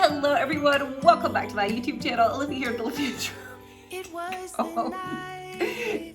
Hello everyone, welcome back to my YouTube channel. Olivia here with Olivia.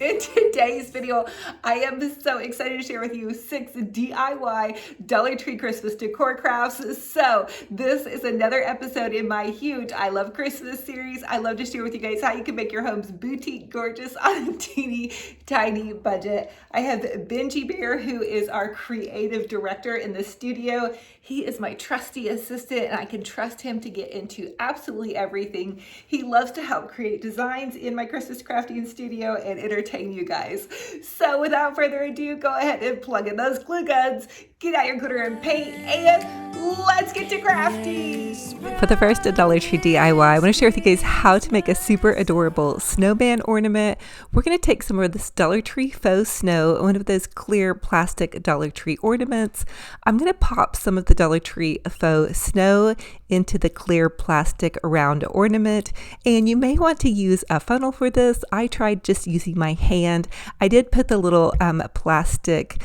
In today's video, I am so excited to share with you 6 DIY Dollar Tree Christmas decor crafts. So this is another episode in my huge I Love Christmas series. I love to share with you guys how you can make your homes boutique gorgeous on a teeny tiny budget. I have BINGE Bear, who is our creative director in the studio. He is my trusty assistant and I can trust him to get into absolutely everything. He loves to help create designs in my Christmas crafting studio and entertain you guys. So without further ado, go ahead and plug in those glue guns, get out your glitter and paint, and let's get to crafty. For the first Dollar Tree DIY, I want to share with you guys how to make a super adorable snowman ornament. We're going to take some of this Dollar Tree faux snow, one of those clear plastic Dollar Tree ornaments. I'm going to pop some of the Dollar Tree faux snow into the clear plastic round ornament, and you may want to use a funnel for this. I tried just using my hand. I did put the little plastic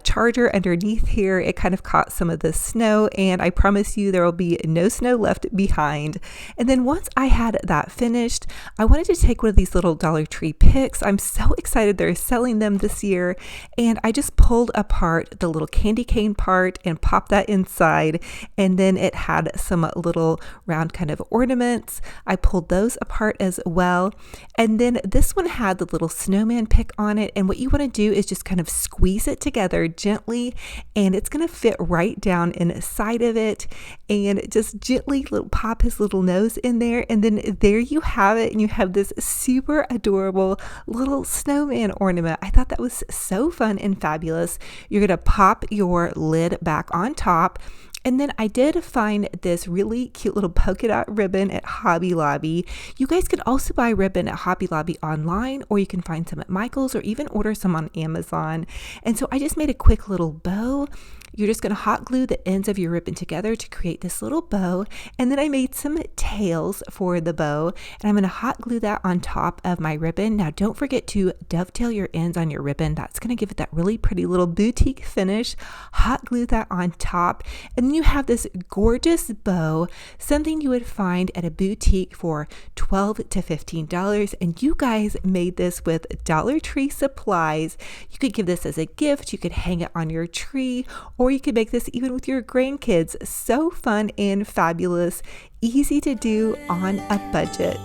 charger underneath here. It kind of caught some of the snow, and I promise you there will be no snow left behind. And then once I had that finished, I wanted to take one of these little Dollar Tree picks. I'm so excited they're selling them this year, and I just pulled apart the little candy cane part and popped that inside, and then it had some little round kind of ornaments. I pulled those apart as well, and then this one had the little snowman pick on it, and what you want to do is just kind of squeeze it together gently, and it's going to fit right down inside of it, and just gently pop his little nose in there, and then there you have it, and you have this super adorable little snowman ornament. I thought that was so fun and fabulous. You're going to pop your lid back on top. And then I did find this really cute little polka dot ribbon at Hobby Lobby. You guys could also buy ribbon at Hobby Lobby online, or you can find some at Michael's, or even order some on Amazon. And so I just made a quick little bow. You're just going to hot glue the ends of your ribbon together to create this little bow. And then I made some tails for the bow, and I'm going to hot glue that on top of my ribbon. Now don't forget to dovetail your ends on your ribbon. That's going to give it that really pretty little boutique finish. Hot glue that on top, and then you have this gorgeous bow, something you would find at a boutique for $12 to $15. And you guys made this with Dollar Tree supplies. You could give this as a gift. You could hang it on your tree, or you could make this even with your grandkids. So fun and fabulous, easy to do on a budget.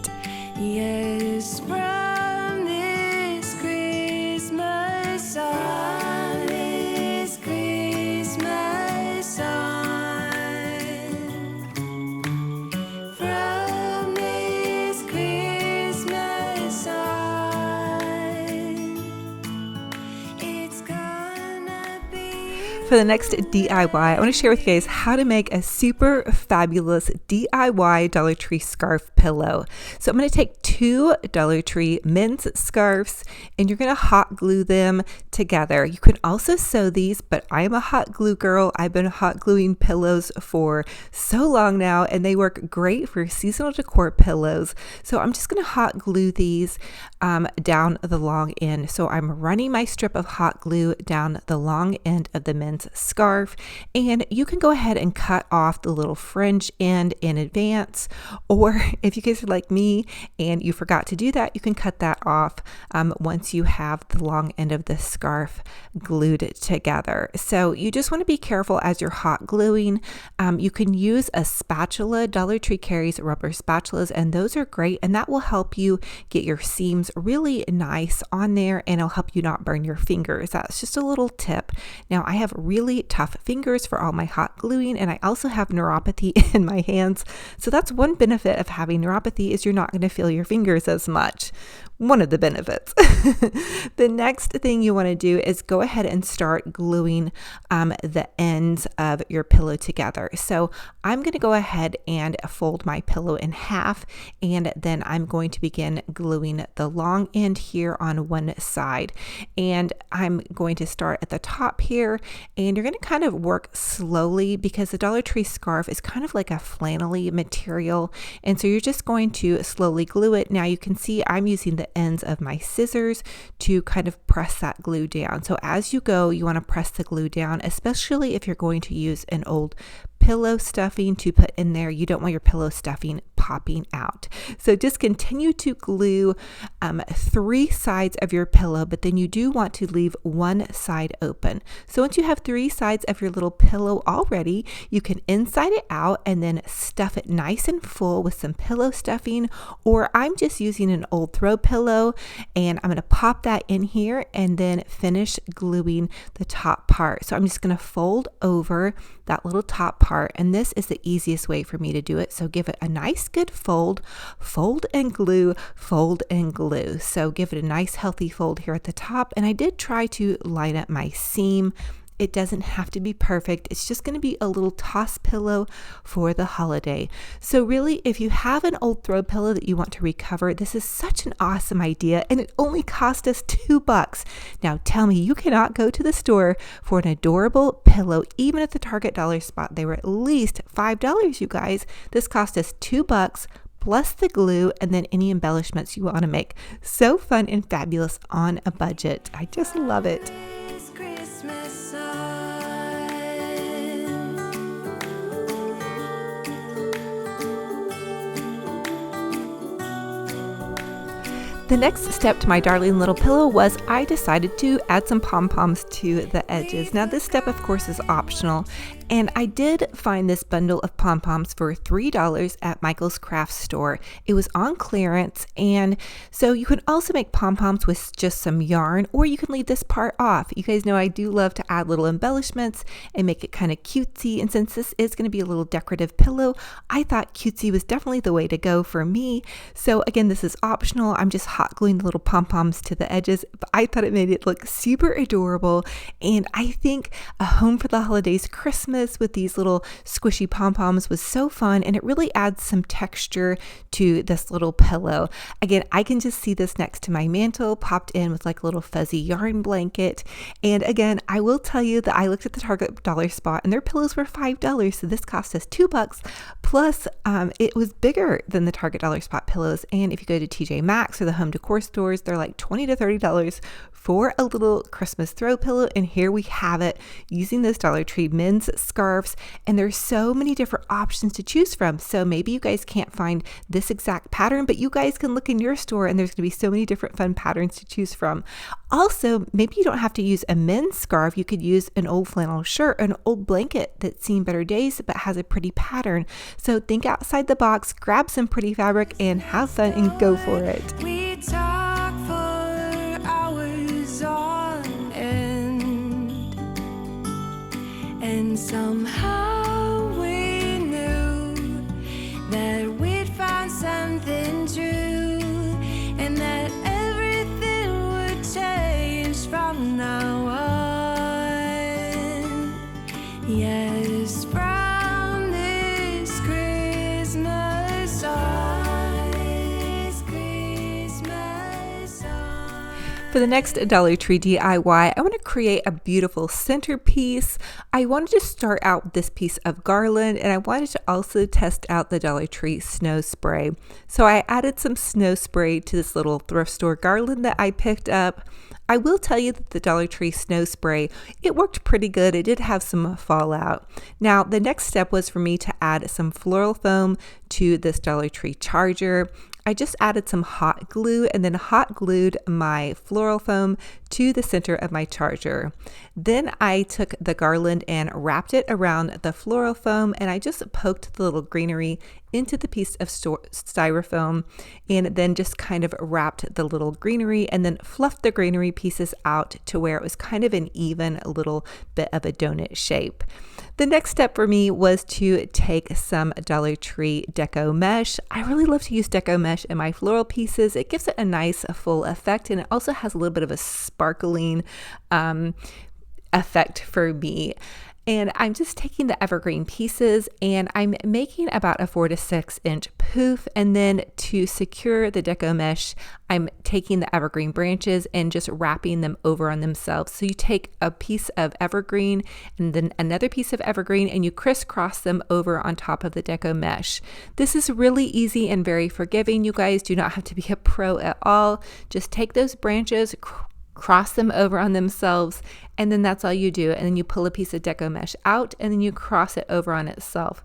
Yes, from this Christmas on, this Christmas on, from this Christmas on, it's gonna be. For the next DIY, I want to share with you guys how to make a super fabulous DIY Dollar Tree scarf pillow. So I'm going to take 2 Dollar Tree men's scarves, and you're going to hot glue them together. You can also sew these, but I'm a hot glue girl. I've been hot gluing pillows for so long now, and they work great for seasonal decor pillows. So I'm just going to hot glue these down the long end. So I'm running my strip of hot glue down the long end of the men's scarf, and you can go ahead and cut off the little fringe end in advance, or if you guys are like me and you forgot to do that, you can cut that off once you have the long end of the scarf glued together. So you just want to be careful as you're hot gluing. You can use a spatula. Dollar Tree carries rubber spatulas, and those are great, and that will help you get your seams really nice on there, and it'll help you not burn your fingers. That's just a little tip. Now I have really tough fingers for all my hot gluing, and I also have neuropathy in my hands. So that's one benefit of having neuropathy, is you're not going to feel your fingers as much. One of the benefits. The next thing you want to do is go ahead and start gluing the ends of your pillow together. So I'm going to go ahead and fold my pillow in half, and then I'm going to begin gluing the long end here on one side. And I'm going to start at the top here, and you're going to kind of work slowly because the Dollar Tree scarf is kind of like a flannelly material. And so you're just going to slowly glue it. Now you can see I'm using the ends of my scissors to kind of press that glue down. So as you go, you want to press the glue down, especially if you're going to use an old pillow stuffing to put in there. You don't want your pillow stuffing popping out. So just continue to glue 3 sides of your pillow, but then you do want to leave one side open. So once you have 3 sides of your little pillow already, you can inside it out and then stuff it nice and full with some pillow stuffing, or I'm just using an old throw pillow and I'm going to pop that in here and then finish gluing the top part. So I'm just going to fold over that little top part, and this is the easiest way for me to do it. So give it a nice good fold, fold and glue, fold and glue. So give it a nice healthy fold here at the top, and I did try to line up my seam. It doesn't have to be perfect. It's just going to be a little toss pillow for the holiday. So really, if you have an old throw pillow that you want to recover, this is such an awesome idea, and it only cost us $2. Now tell me you cannot go to the store for an adorable pillow. Even at the Target dollar spot, they were at least $5, you guys. This cost us $2 plus the glue and then any embellishments you want to make. So fun and fabulous on a budget. I just love it. This Christmas sun. The next step to my darling little pillow was I decided to add some pom-poms to the edges. Now this step of course is optional, and I did find this bundle of pom-poms for $3 at Michael's craft store. It was on clearance, and so you can also make pom-poms with just some yarn, or you can leave this part off. You guys know I do love to add little embellishments and make it kind of cutesy, and since this is going to be a little decorative pillow, I thought cutesy was definitely the way to go for me. So again, this is optional. I'm just hot gluing the little pom-poms to the edges, but I thought it made it look super adorable, and I think a home for the holidays Christmas with these little squishy pom-poms was so fun, and it really adds some texture to this little pillow. Again, I can just see this next to my mantle popped in with like a little fuzzy yarn blanket. And again, I will tell you that I looked at the Target dollar spot and their pillows were $5, so this cost us $2 plus it was bigger than the Target dollar spot pillows. And if you go to TJ Maxx or the home decor stores, they're like $20 to $30 for a little Christmas throw pillow. And here we have it using this Dollar Tree men's scarves, and there's so many different options to choose from. So maybe you guys can't find this exact pattern, but you guys can look in your store and there's going to be so many different fun patterns to choose from. Also, maybe you don't have to use a men's scarf. You could use an old flannel shirt, an old blanket that's seen better days but has a pretty pattern. So think outside the box, grab some pretty fabric and have fun and go for it. We talk for hours on end, and somehow we knew that we'd find something true, and that everything would change from now on. Yes, from this Christmas on, this Christmas on. For the next Dollar Tree DIY, I want to create a beautiful centerpiece. I wanted to start out with this piece of garland, and I wanted to also test out the Dollar Tree snow spray. So I added some snow spray to this little thrift store garland that I picked up. I will tell you that the Dollar Tree snow spray, it worked pretty good. It did have some fallout. Now, the next step was for me to add some floral foam to this Dollar Tree charger. I just added some hot glue and then hot glued my floral foam to the center of my charger. Then I took the garland and wrapped it around the floral foam, and I just poked the little greenery into the piece of styrofoam, and then just kind of wrapped the little greenery and then fluffed the greenery pieces out to where it was kind of an even little bit of a donut shape. The next step for me was to take some Dollar Tree deco mesh. I really love to use deco mesh in my floral pieces. It gives it a nice full effect, and it also has a little bit of a sparkling effect for me. And I'm just taking the evergreen pieces and I'm making about a 4 to 6 inch poof. And then to secure the deco mesh, I'm taking the evergreen branches and just wrapping them over on themselves. So you take a piece of evergreen and then another piece of evergreen and you crisscross them over on top of the deco mesh. This is really easy and very forgiving. You guys do not have to be a pro at all. Just take those branches, cross them over on themselves, and then that's all you do. And then you pull a piece of deco mesh out, and then you cross it over on itself.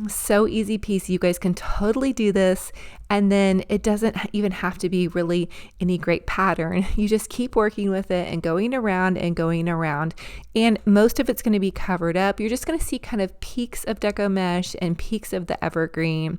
So easy peasy. You guys can totally do this. And then it doesn't even have to be really any great pattern. You just keep working with it and going around and going around. And most of it's going to be covered up. You're just going to see kind of peaks of deco mesh and peaks of the evergreen.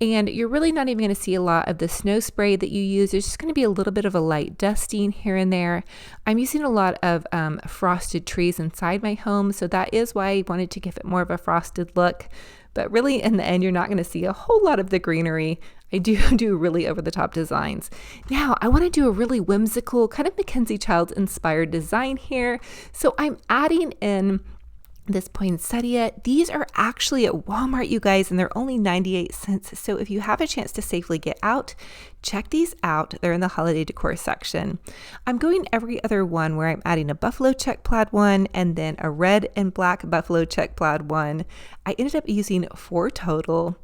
And you're really not even going to see a lot of the snow spray that you use. There's just going to be a little bit of a light dusting here and there. I'm using a lot of frosted trees inside my home. So that is why I wanted to give it more of a frosted look. But really, in the end, you're not going to see a whole lot of the greenery. I do really over-the-top designs. Now, I want to do a really whimsical, kind of Mackenzie Childs inspired design here. So I'm adding in this poinsettia. These are actually at Walmart, you guys, and they're only 98 cents. So if you have a chance to safely get out, check these out. They're in the holiday decor section. I'm going every other one where I'm adding a buffalo check plaid one and then a red and black buffalo check plaid one. I ended up using 4 total.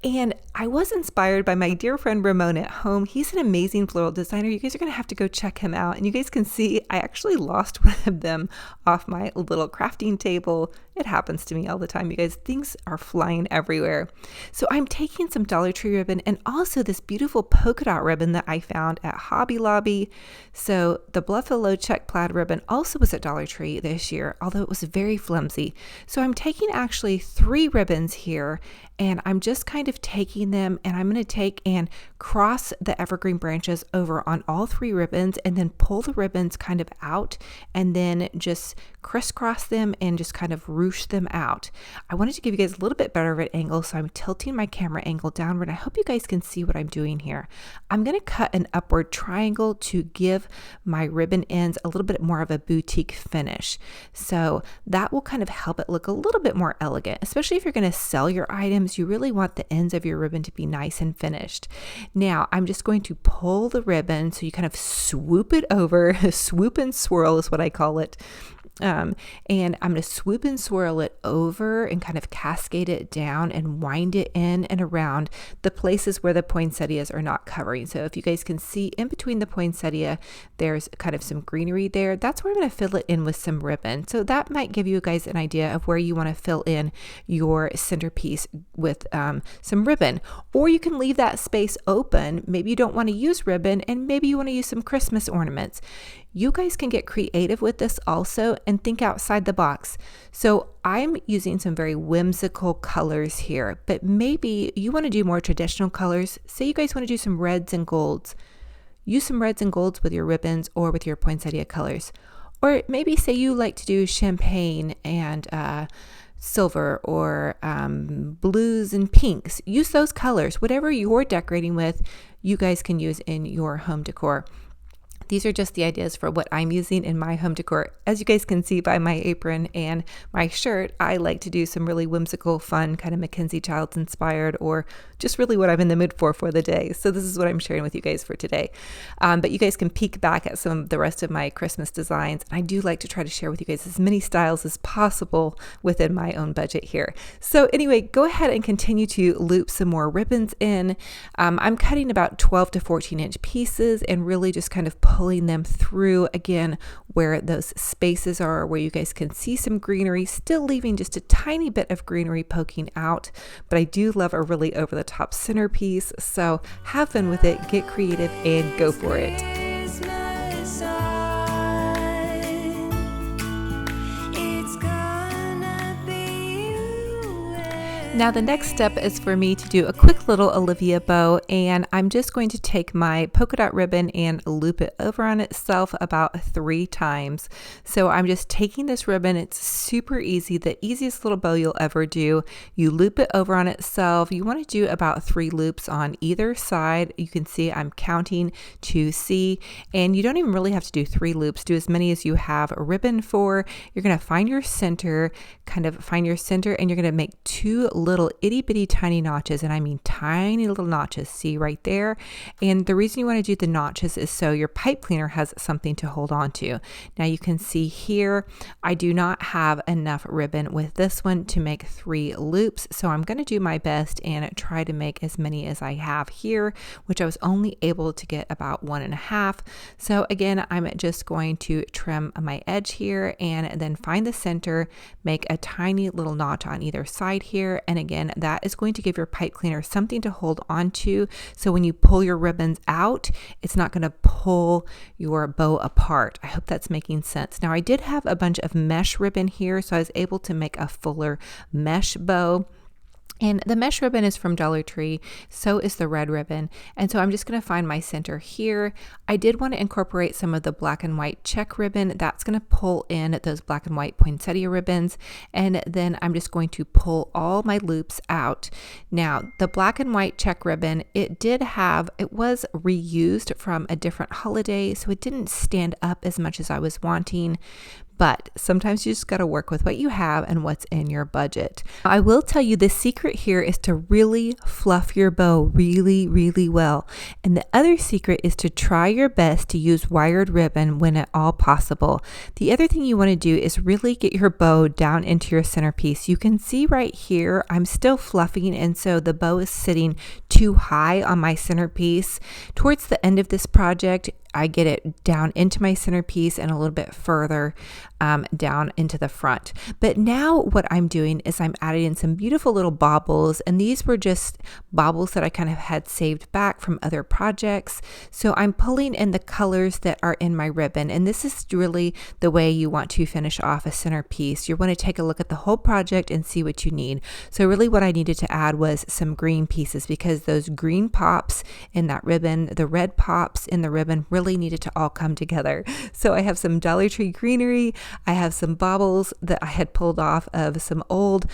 And I was inspired by my dear friend Ramon at home. He's an amazing floral designer. You guys are going to have to go check him out. And you guys can see I actually lost one of them off my little crafting table. It happens to me all the time, you guys. Things are flying everywhere. So I'm taking some Dollar Tree ribbon and also this beautiful polka dot ribbon that I found at Hobby Lobby. So the buffalo check plaid ribbon also was at Dollar Tree this year, although it was very flimsy. So I'm taking actually 3 ribbons here, and I'm just kind of taking them, and I'm going to take and cross the evergreen branches over on all 3 ribbons and then pull the ribbons kind of out and then just crisscross them and just kind of ruche them out. I wanted to give you guys a little bit better of an angle, so I'm tilting my camera angle downward. I hope you guys can see what I'm doing here. I'm going to cut an upward triangle to give my ribbon ends a little bit more of a boutique finish. So that will kind of help it look a little bit more elegant, especially if you're going to sell your items. You really want the ends of your ribbon to be nice and finished. Now I'm just going to pull the ribbon so you kind of swoop it over. Swoop and swirl is what I call it. And I'm going to swoop and swirl it over and kind of cascade it down and wind it in and around the places where the poinsettias are not covering. So if you guys can see in between the poinsettia, there's kind of some greenery there. That's where I'm going to fill it in with some ribbon. So that might give you guys an idea of where you want to fill in your centerpiece with some ribbon. Or you can leave that space open. Maybe you don't want to use ribbon and maybe you want to use some Christmas ornaments. You guys can get creative with this also and think outside the box. So I'm using some very whimsical colors here, but maybe you want to do more traditional colors. Say you guys want to do some reds and golds. Use some reds and golds with your ribbons or with your poinsettia colors. Or maybe say you like to do champagne and silver or blues and pinks. Use those colors. Whatever you're decorating with, you guys can use in your home decor. These are just the ideas for what I'm using in my home decor. As you guys can see by my apron and my shirt, I like to do some really whimsical, fun, kind of Mackenzie Childs inspired, or just really what I'm in the mood for the day. So this is what I'm sharing with you guys for today. But you guys can peek back at some of the rest of my Christmas designs. I do like to try to share with you guys as many styles as possible within my own budget here. So anyway, go ahead and continue to loop some more ribbons in. I'm cutting about 12 to 14 inch pieces and really just kind of pulling them through again where those spaces are, where you guys can see some greenery, still leaving just a tiny bit of greenery poking out. But I do love a really over the top centerpiece. So have fun with it, get creative, and go for it. Now the next step is for me to do a quick little Olivia bow, and I'm just going to take my polka dot ribbon and loop it over on itself about 3 times. So I'm just taking this ribbon. It's super easy, the easiest little bow you'll ever do. You loop it over on itself. You want to do about 3 loops on either side. You can see I'm counting to C, and you don't even really have to do 3 loops. Do as many as you have a ribbon for. You're going to find your center, and you're going to make 2 loops little itty bitty tiny notches, and I mean tiny little notches, see right there? And the reason you want to do the notches is so your pipe cleaner has something to hold on to. Now you can see here, I do not have enough ribbon with this one to make 3 loops, so I'm going to do my best and try to make as many as I have here, which I was only able to get about 1.5. So again, I'm just going to trim my edge here and then find the center, make a tiny little notch on either side here. And again, that is going to give your pipe cleaner something to hold on to. So when you pull your ribbons out, it's not going to pull your bow apart. I hope that's making sense. Now I did have a bunch of mesh ribbon here, so I was able to make a fuller mesh bow. And the mesh ribbon is from Dollar Tree, so is the red ribbon. And so I'm just going to find my center here. I did want to incorporate some of the black and white check ribbon. That's going to pull in those black and white poinsettia ribbons. And then I'm just going to pull all my loops out. Now, the black and white check ribbon, it was reused from a different holiday, so it didn't stand up as much as I was wanting. But sometimes you just got to work with what you have and what's in your budget. I will tell you the secret here is to really fluff your bow really, really well. And the other secret is to try your best to use wired ribbon when at all possible. The other thing you want to do is really get your bow down into your centerpiece. You can see right here, I'm still fluffing, and so the bow is sitting too high on my centerpiece. Towards the end of this project, I get it down into my centerpiece and a little bit further down into the front. But now what I'm doing is I'm adding in some beautiful little baubles, and these were just baubles that I kind of had saved back from other projects. So I'm pulling in the colors that are in my ribbon, and this is really the way you want to finish off a centerpiece. You want to take a look at the whole project and see what you need. So really what I needed to add was some green pieces, because those green pops in that ribbon, the red pops in the ribbon really needed to all come together. So I have some Dollar Tree greenery. I have some baubles that I had pulled off of some old,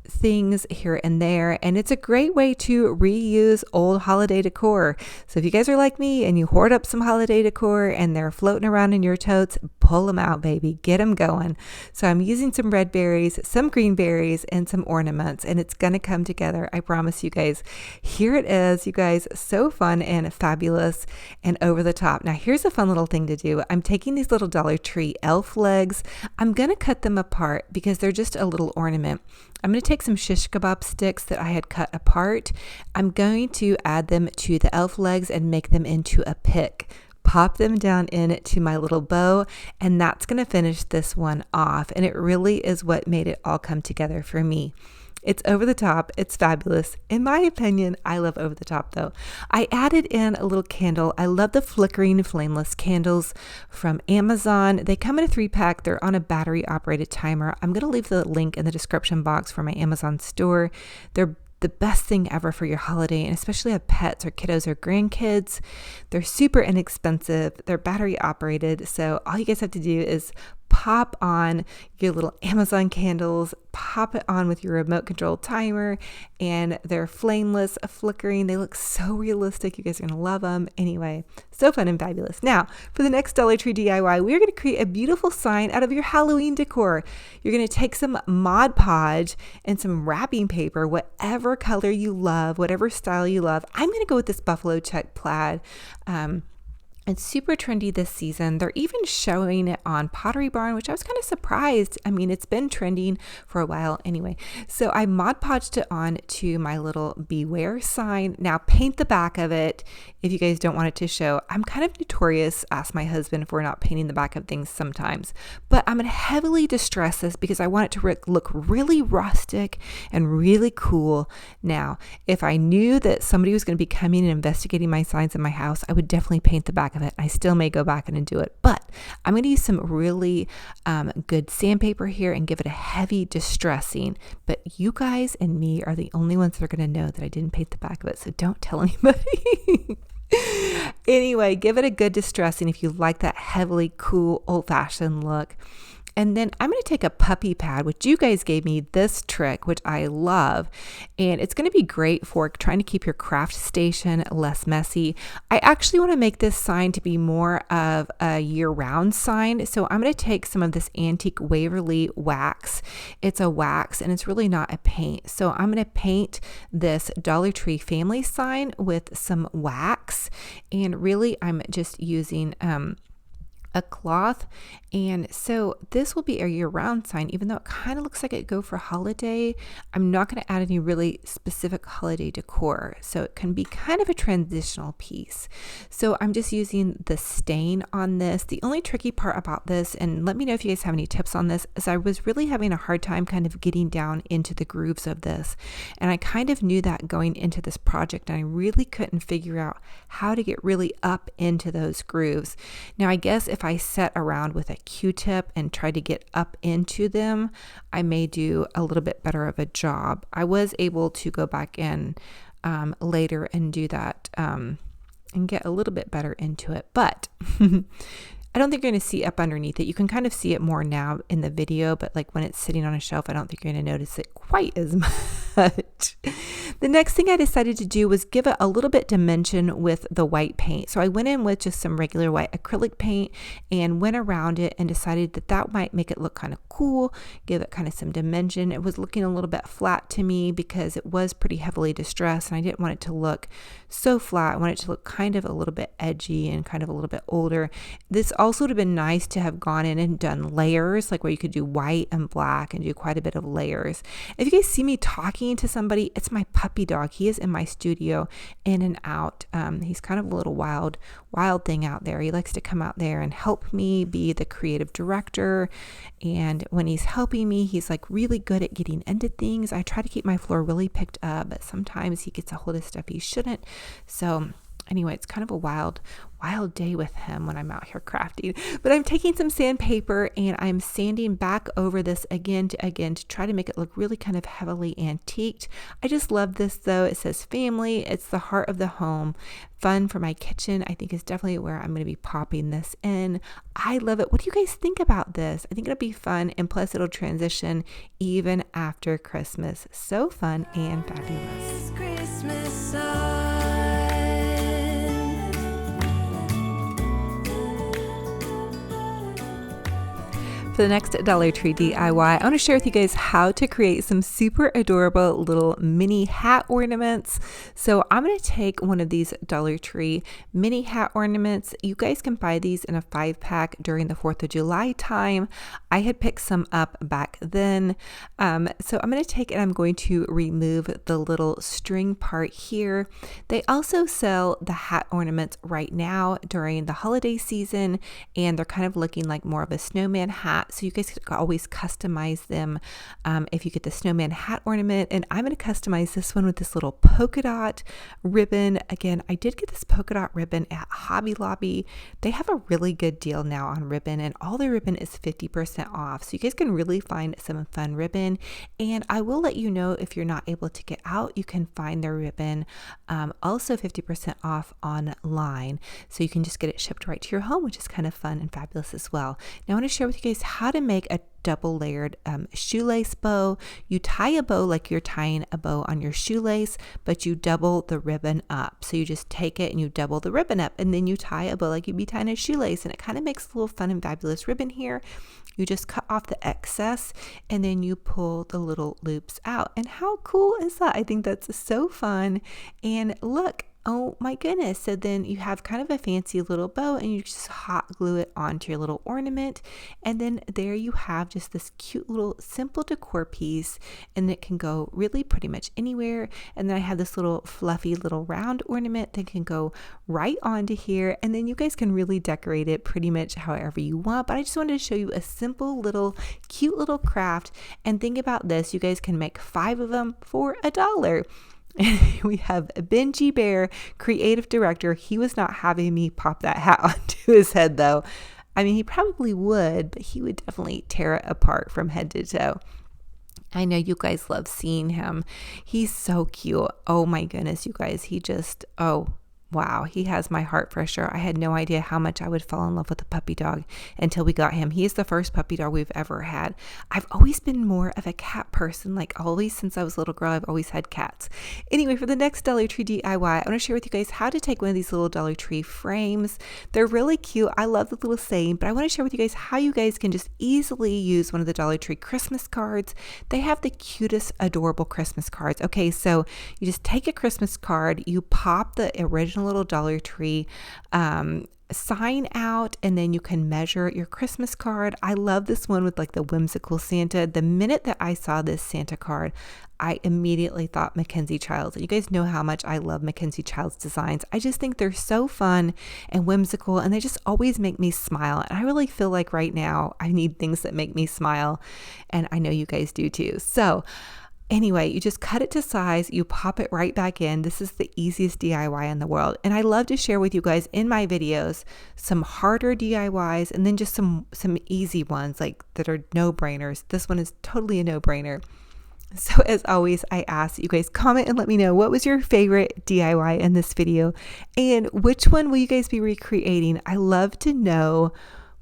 things here and there, and it's a great way to reuse old holiday decor. So if you guys are like me and you hoard up some holiday decor and they're floating around in your totes, pull them out, baby, get them going. So I'm using some red berries, some green berries, and some ornaments, and it's gonna come together, I promise you guys. Here it is, you guys, so fun and fabulous and over the top. Now here's a fun little thing to do. I'm taking these little Dollar Tree elf legs. I'm gonna cut them apart because they're just a little ornament. I'm going to take some shish kebab sticks that I had cut apart. I'm going to add them to the elf legs and make them into a pick. Pop them down into my little bow, and that's going to finish this one off. And it really is what made it all come together for me. It's over the top. It's fabulous. In my opinion, I love over the top though. I added in a little candle. I love the flickering flameless candles from Amazon. They come in a 3-pack. They're on a battery operated timer. I'm going to leave the link in the description box for my Amazon store. They're the best thing ever for your holiday, and especially have pets or kiddos or grandkids. They're super inexpensive. They're battery operated. So all you guys have to do is pop on your little Amazon candles, pop it on with your remote control timer, and they're flameless, flickering. They look so realistic. You guys are going to love them. Anyway, so fun and fabulous. Now, for the next Dollar Tree DIY, we're going to create a beautiful sign out of your Halloween decor. You're going to take some Mod Podge and some wrapping paper, whatever color you love, whatever style you love. I'm going to go with this buffalo check plaid. It's super trendy this season. They're even showing it on Pottery Barn, which I was kind of surprised. I mean, it's been trending for a while anyway. So I Mod Podged it on to my little Beware sign. Now paint the back of it if you guys don't want it to show. I'm kind of notorious, ask my husband, for not painting the back of things sometimes. But I'm going to heavily distress this because I want it to look really rustic and really cool. Now, if I knew that somebody was going to be coming and investigating my signs in my house, I would definitely paint the back of it. I still may go back and do it, but I'm going to use some really good sandpaper here and give it a heavy distressing. But you guys and me are the only ones that are going to know that I didn't paint the back of it, so don't tell anybody. Anyway, give it a good distressing if you like that heavily cool old-fashioned look. And then I'm going to take a puppy pad, which you guys gave me this trick, which I love. And it's going to be great for trying to keep your craft station less messy. I actually want to make this sign to be more of a year-round sign. So I'm going to take some of this antique Waverly wax. It's a wax and it's really not a paint. So I'm going to paint this Dollar Tree family sign with some wax. And really I'm just using a cloth. And so this will be a year-round sign, even though it kind of looks like it go for holiday. I'm not going to add any really specific holiday decor, so it can be kind of a transitional piece. So I'm just using the stain on this. The only tricky part about this, and let me know if you guys have any tips on this, is I was really having a hard time kind of getting down into the grooves of this. And I kind of knew that going into this project, and I really couldn't figure out how to get really up into those grooves. Now, I guess if I set around with a Q-tip and try to get up into them, I may do a little bit better of a job. I was able to go back in later and do that and get a little bit better into it, but I don't think you're going to see up underneath it. You can kind of see it more now in the video, but like when it's sitting on a shelf, I don't think you're going to notice it quite as much. The next thing I decided to do was give it a little bit dimension with the white paint. So I went in with just some regular white acrylic paint and went around it and decided that that might make it look kind of cool, give it kind of some dimension. It was looking a little bit flat to me because it was pretty heavily distressed and I didn't want it to look so flat. I wanted it to look kind of a little bit edgy and kind of a little bit older. This also would have been nice to have gone in and done layers, like where you could do white and black and do quite a bit of layers. If you guys see me talking to somebody, it's my puppy dog. He is in my studio in and out. He's kind of a little wild thing out there. He likes to come out there and help me be the creative director. And when he's helping me, he's like really good at getting into things. I try to keep my floor really picked up, but sometimes he gets a hold of stuff he shouldn't. So anyway, it's kind of a wild day with him when I'm out here crafting. But I'm taking some sandpaper and I'm sanding back over this again to try to make it look really kind of heavily antiqued. I just love this though. It says family. It's the heart of the home. Fun for my kitchen, I think, is definitely where I'm going to be popping this in. I love it. What do you guys think about this? I think it'll be fun, and plus it'll transition even after Christmas. So fun and fabulous. Christmas song. For the next Dollar Tree DIY, I want to share with you guys how to create some super adorable little mini hat ornaments. So I'm going to take one of these Dollar Tree mini hat ornaments. You guys can buy these in a 5-pack during the 4th of July time. I had picked some up back then. So I'm going to take it, I'm going to remove the little string part here. They also sell the hat ornaments right now during the holiday season, and they're kind of looking like more of a snowman hat. So you guys could always customize them if you get the snowman hat ornament. And I'm going to customize this one with this little polka dot ribbon. Again, I did get this polka dot ribbon at Hobby Lobby. They have a really good deal now on ribbon, and all their ribbon is 50% off. So you guys can really find some fun ribbon. And I will let you know if you're not able to get out, you can find their ribbon also 50% off online. So you can just get it shipped right to your home, which is kind of fun and fabulous as well. Now I want to share with you guys how to make a double layered shoelace bow. You tie a bow like you're tying a bow on your shoelace, but you double the ribbon up. So you just take it and you double the ribbon up, and then you tie a bow like you'd be tying a shoelace, and it kind of makes a little fun and fabulous ribbon here. You just cut off the excess and then you pull the little loops out. And how cool is that? I think that's so fun. And look, oh my goodness. So then you have kind of a fancy little bow and you just hot glue it onto your little ornament. And then there you have just this cute little simple decor piece, and it can go really pretty much anywhere. And then I have this little fluffy little round ornament that can go right onto here. And then you guys can really decorate it pretty much however you want. But I just wanted to show you a simple little cute little craft. And think about this, you guys can make 5 of them for $1. We have a Binge Bear, creative director. He was not having me pop that hat onto his head though. I mean, he probably would, but he would definitely tear it apart from head to toe. I know you guys love seeing him. He's so cute. Oh my goodness, you guys. He just, wow, he has my heart for sure. I had no idea how much I would fall in love with a puppy dog until we got him. He is the first puppy dog we've ever had. I've always been more of a cat person, like always since I was a little girl, I've always had cats. Anyway, for the next Dollar Tree DIY, I want to share with you guys how to take one of these little Dollar Tree frames. They're really cute. I love the little saying, but I want to share with you guys how you guys can just easily use one of the Dollar Tree Christmas cards. They have the cutest, adorable Christmas cards. Okay, so you just take a Christmas card, you pop the original little Dollar Tree sign out, and then you can measure your Christmas card. I love this one with like the whimsical Santa. The minute that I saw this Santa card, I immediately thought Mackenzie Childs. And you guys know how much I love Mackenzie Childs designs. I just think they're so fun and whimsical, and they just always make me smile. And I really feel like right now I need things that make me smile, and I know you guys do too. So anyway, you just cut it to size, you pop it right back in. This is the easiest DIY in the world. And I love to share with you guys in my videos some harder DIYs and then just some easy ones like that are no-brainers. This one is totally a no-brainer. So as always, I ask you guys comment and let me know what was your favorite DIY in this video and which one will you guys be recreating. I love to know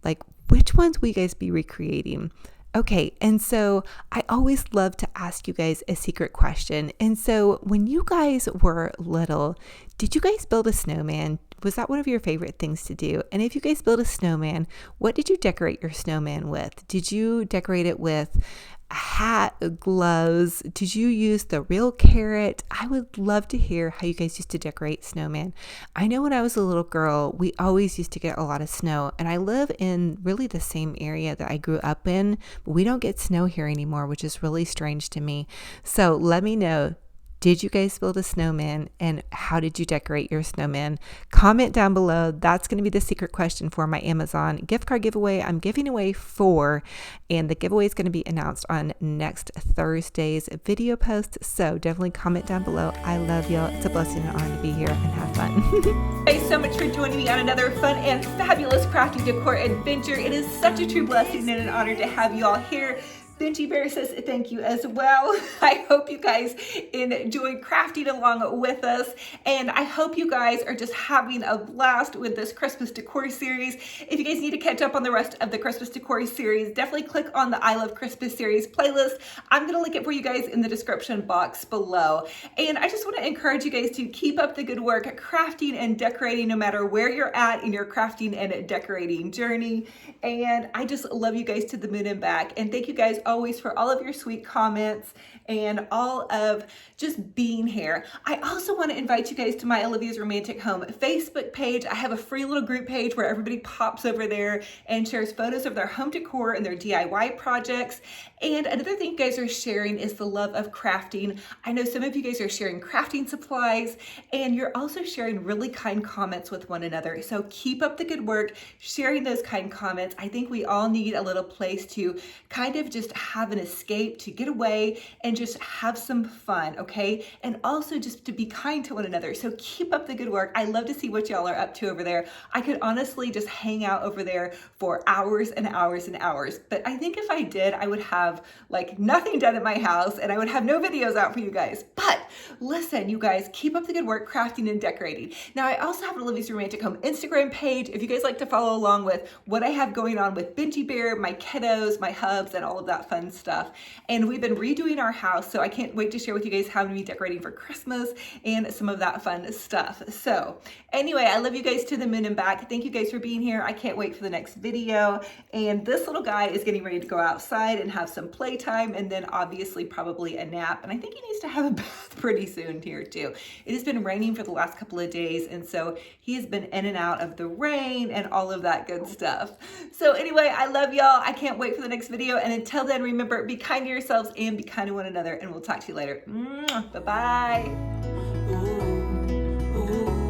like which ones will you guys be recreating. Okay, and so I always love to ask you guys a secret question. And so when you guys were little, did you guys build a snowman? Was that one of your favorite things to do? And if you guys build a snowman, what did you decorate your snowman with? Did you decorate it with a hat, gloves? Did you use the real carrot? I would love to hear how you guys used to decorate snowman. I know when I was a little girl, we always used to get a lot of snow, and I live in really the same area that I grew up in, but we don't get snow here anymore, which is really strange to me. So let me know. Did you guys build a snowman, and how did you decorate your snowman? Comment down below. That's going to be the secret question for my Amazon gift card giveaway. I'm giving away 4, and the giveaway is going to be announced on next Thursday's video post. So definitely comment down below. I love y'all. It's a blessing and honor to be here and have fun. Thanks so much for joining me on another fun and fabulous crafty decor adventure. It is such a true blessing and an honor to have you all here. Benji Bear says thank you as well. I hope you guys enjoyed crafting along with us, and I hope you guys are just having a blast with this Christmas decor series. If you guys need to catch up on the rest of the Christmas decor series, definitely click on the I Love Christmas series playlist. I'm gonna link it for you guys in the description box below. And I just want to encourage you guys to keep up the good work crafting and decorating no matter where you're at in your crafting and decorating journey. And I just love you guys to the moon and back, and thank you guys always for all of your sweet comments and all of just being here. I also want to invite you guys to my Olivia's Romantic Home Facebook page. I have a free little group page where everybody pops over there and shares photos of their home decor and their DIY projects. And another thing you guys are sharing is the love of crafting. I know some of you guys are sharing crafting supplies, and you're also sharing really kind comments with one another. So keep up the good work, sharing those kind comments. I think we all need a little place to kind of just have an escape, to get away and just have some fun, okay? And also just to be kind to one another. So keep up the good work. I love to see what y'all are up to over there. I could honestly just hang out over there for hours and hours and hours. But I think if I did, I would have like nothing done at my house and I would have no videos out for you guys. But listen, you guys, keep up the good work crafting and decorating. Now, I also have an Olivia's Romantic Home Instagram page. If you guys like to follow along with what I have going on with Benji Bear, my kiddos, my hubs, and all of that fun stuff. And we've been redoing our house, so I can't wait to share with you guys how to be decorating for Christmas and some of that fun stuff. So anyway, I love you guys to the moon and back. Thank you guys for being here. I can't wait for the next video. And this little guy is getting ready to go outside and have some playtime, and then obviously probably a nap. And I think he needs to have a bath pretty soon here too. It has been raining for the last couple of days, and so he has been in and out of the rain and all of that good stuff. So anyway, I love y'all. I can't wait for the next video. And until then, remember, be kind to yourselves and be kind to one another, and we'll talk to you later. Bye-bye. Ooh, ooh.